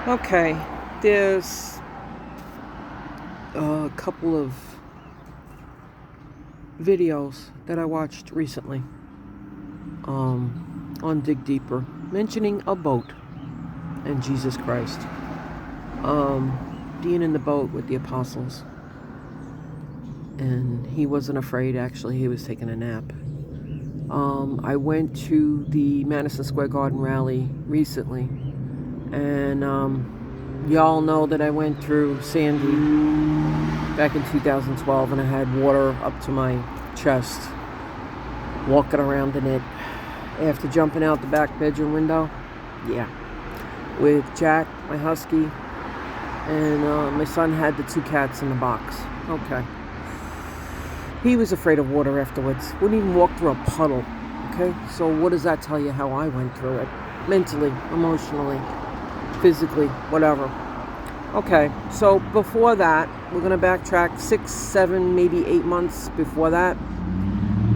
Okay, there's a couple of videos that I watched recently on Dig Deeper mentioning a boat and Jesus Christ being in the boat with the apostles. And he wasn't afraid, actually, he was taking a nap. I went to the Madison Square Garden rally recently, and y'all know that I went through Sandy back in 2012, and I had water up to my chest, walking around in it after jumping out the back bedroom window. Yeah, with Jack, my husky, and my son had the 2 cats in the box. Okay. He was afraid of water afterwards. Wouldn't even walk through a puddle. Okay? So what does that tell you how I went through it? Mentally, emotionally, physically, whatever. Okay, so before that, we're going to backtrack 6, 7, maybe 8 months before that.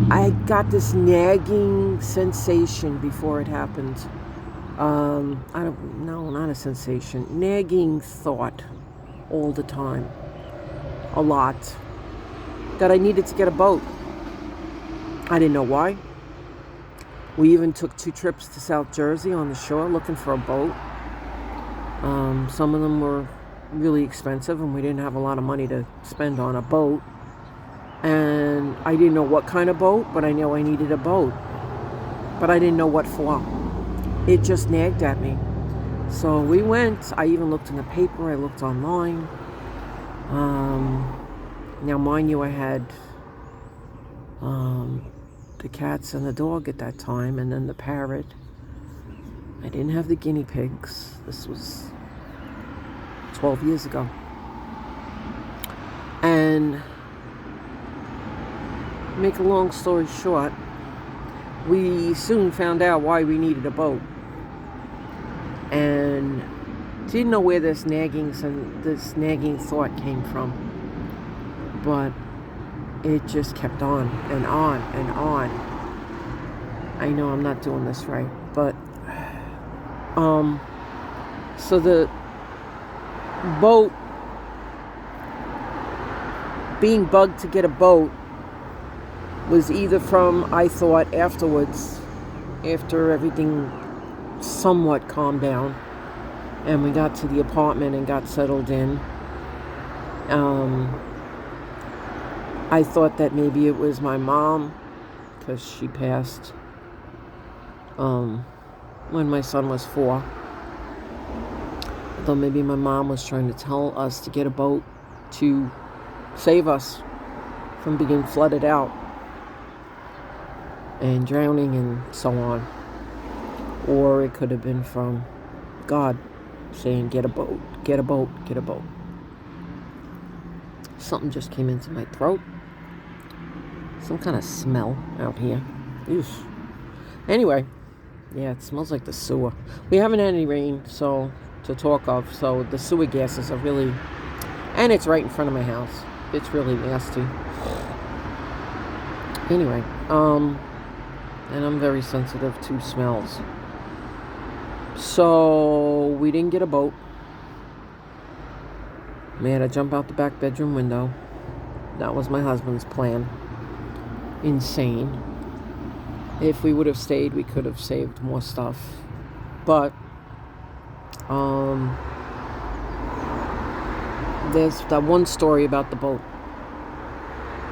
I got this nagging sensation before it happened. Not a sensation. Nagging thought all the time. A lot. That I needed to get a boat. I didn't know why. We even took 2 trips to South Jersey on the shore looking for a boat. Some of them were really expensive, and we didn't have a lot of money to spend on a boat. And I didn't know what kind of boat, but I knew I needed a boat. But I didn't know what for. It just nagged at me. So we went. I even looked in the paper. I looked online. Now, mind you, I had the cats and the dog at that time, and then the parrot. I didn't have the guinea pigs. This was 12 years ago. And make a long story short, we soon found out why we needed a boat. And didn't know where this nagging thought came from. But it just kept on and on and on. I know I'm not doing this right, but so the boat, being bugged to get a boat, was either from, I thought, afterwards, after everything somewhat calmed down and we got to the apartment and got settled in. I thought that maybe it was my mom, because she passed when my son was 4. Though maybe my mom was trying to tell us to get a boat to save us from being flooded out and drowning and so on. Or it could have been from God saying, get a boat, get a boat, get a boat. Something just came into my throat. Some kind of smell out here. Eesh. Anyway, yeah, it smells like the sewer. We haven't had any rain, so to talk of, so the sewer gases are really, and it's right in front of my house. It's really nasty. Anyway, and I'm very sensitive to smells. So we didn't get a boat. We had to jump out the back bedroom window. That was my husband's plan. Insane. If we would have stayed, we could have saved more stuff. But there's that one story about the boat.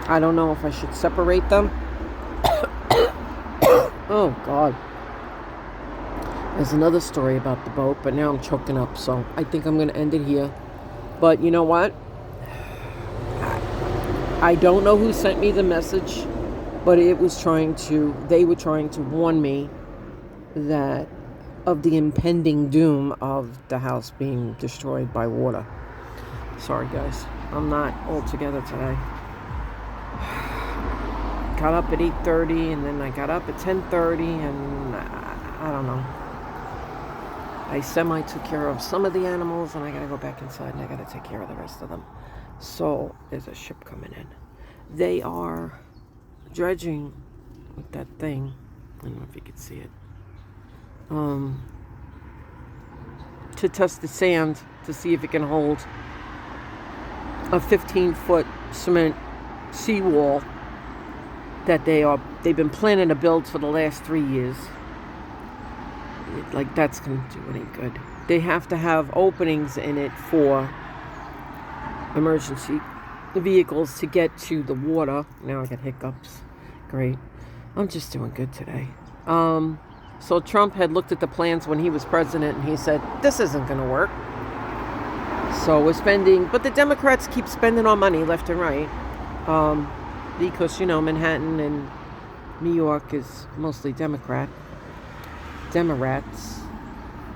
I don't know if I should separate them. Oh God. There's another story about the boat, but now I'm choking up, so I think I'm going to end it here. But you know what? I don't know who sent me the message, but they were trying to warn me that of the impending doom of the house being destroyed by water. Sorry guys, I'm not all together today. Got up at 8:30, and then I got up at 10:30, and I don't know. I took care of some of the animals, and I gotta go back inside and I gotta take care of the rest of them. So there's a ship coming in. They are dredging with that thing. I don't know if you can see it. to test the sand to see if it can hold a 15-foot cement seawall that they've been planning to build for the last 3 years. Like, that's gonna do any good. They have to have openings in it for emergency vehicles to get to the water. Now I got hiccups. Great. I'm just doing good today. So Trump had looked at the plans when he was president, and he said, this isn't going to work. So we're spending, but the Democrats keep spending our money left and right. Because, Manhattan and New York is mostly Democrats.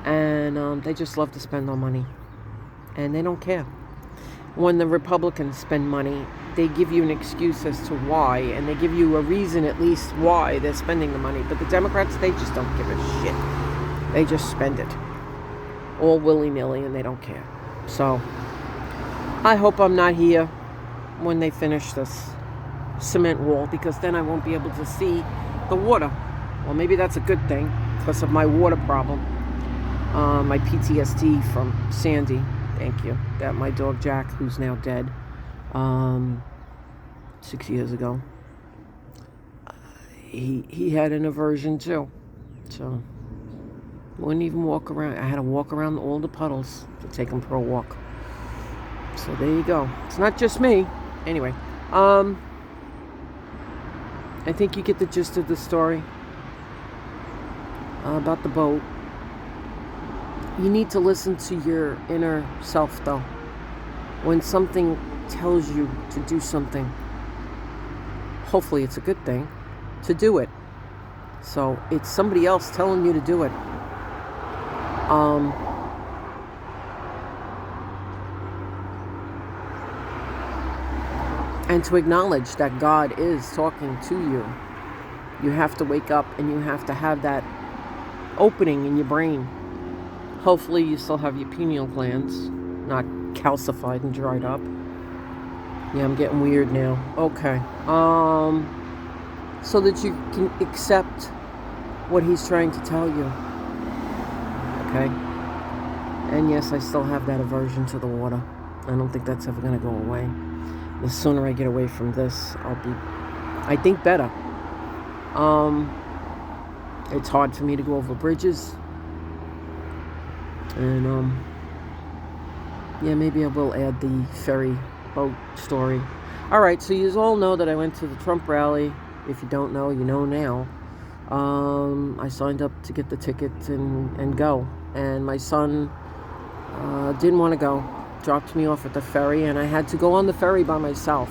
And they just love to spend our money. And they don't care. When the Republicans spend money, they give you an excuse as to why, and they give you a reason at least why they're spending the money. But the Democrats, they just don't give a shit. They just spend it. All willy-nilly, and they don't care. So, I hope I'm not here when they finish this cement wall, because then I won't be able to see the water. Well, maybe that's a good thing, because of my water problem. My PTSD from Sandy. Thank you. That my dog Jack, who's now dead, 6 years ago, he had an aversion too. So wouldn't even walk around. I had to walk around all the puddles to take him for a walk. So there you go. It's not just me. Anyway, I think you get the gist of the story about the boat. You need to listen to your inner self, though. When something tells you to do something, hopefully it's a good thing, to do it. So it's somebody else telling you to do it. And to acknowledge that God is talking to you. You have to wake up, and you have to have that opening in your brain. Hopefully you still have your pineal glands not calcified and dried up. Yeah, I'm getting weird now. Okay. So that you can accept what he's trying to tell you. Okay? And yes, I still have that aversion to the water. I don't think that's ever going to go away. The sooner I get away from this, I'll be, I think, better. It's hard for me to go over bridges. And, yeah, maybe I will add the ferry boat story. Alright, so you all know that I went to the Trump rally. If you don't know, you know now. I signed up to get the tickets and go. And my son didn't want to go. Dropped me off at the ferry, and I had to go on the ferry by myself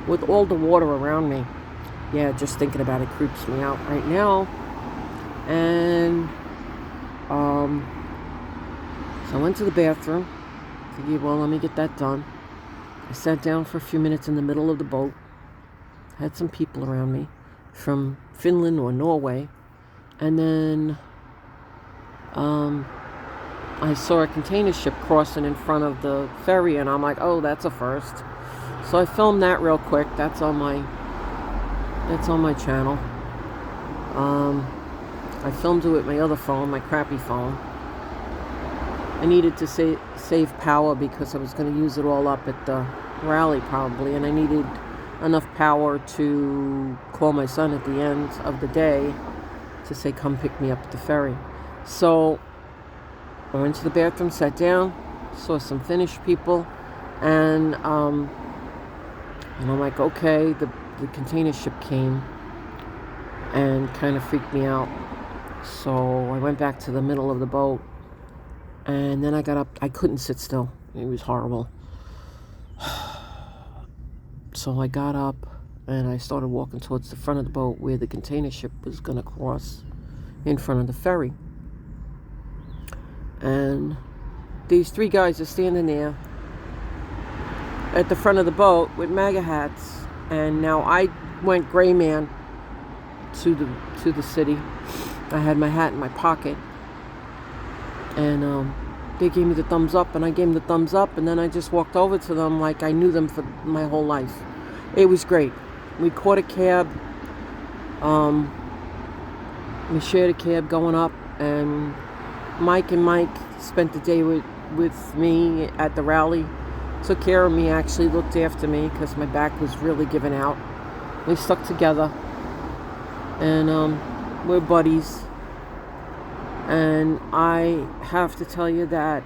with all the water around me. Yeah, just thinking about it creeps me out right now. And, so I went to the bathroom. Figured, well, let me get that done. I sat down for a few minutes in the middle of the boat. Had some people around me from Finland or Norway. And then I saw a container ship crossing in front of the ferry, and I'm like, oh, that's a first. So I filmed that real quick. That's on my channel. I filmed it with my other phone, my crappy phone. I needed to save power because I was going to use it all up at the rally probably, and I needed enough power to call my son at the end of the day to say, come pick me up at the ferry. So I went to the bathroom, sat down, saw some Finnish people, and I'm like, okay, the container ship came and kind of freaked me out. So I went back to the middle of the boat, and then I got up. I couldn't sit still. It was horrible. So I got up, and I started walking towards the front of the boat where the container ship was going to cross in front of the ferry. And these three guys are standing there at the front of the boat with MAGA hats. And now I went gray man to the city. I had my hat in my pocket. And they gave me the thumbs up, and I gave them the thumbs up, and then I just walked over to them like I knew them for my whole life. It was great. We caught a cab. We shared a cab going up, and Mike spent the day with me at the rally. Took care of me, actually looked after me because my back was really giving out. We stuck together, and we're buddies. And I have to tell you that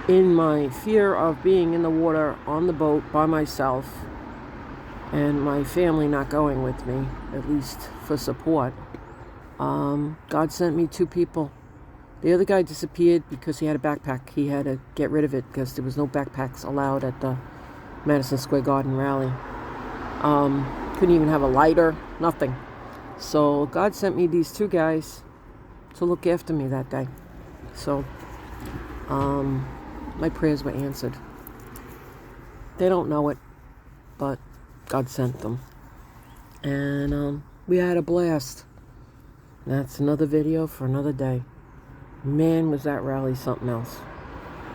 in my fear of being in the water on the boat by myself and my family not going with me, at least for support, God sent me 2 people. The other guy disappeared because he had a backpack. He had to get rid of it because there was no backpacks allowed at the Madison Square Garden rally. Couldn't even have a lighter, nothing. So God sent me these 2 guys to look after me that day. So my prayers were answered. They don't know it, but God sent them. And we had a blast. That's another video for another day. Man, was that rally something else.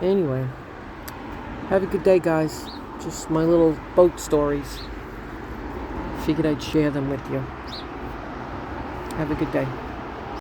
Anyway, have a good day, guys. Just my little boat stories. Figured I'd share them with you. Have a good day.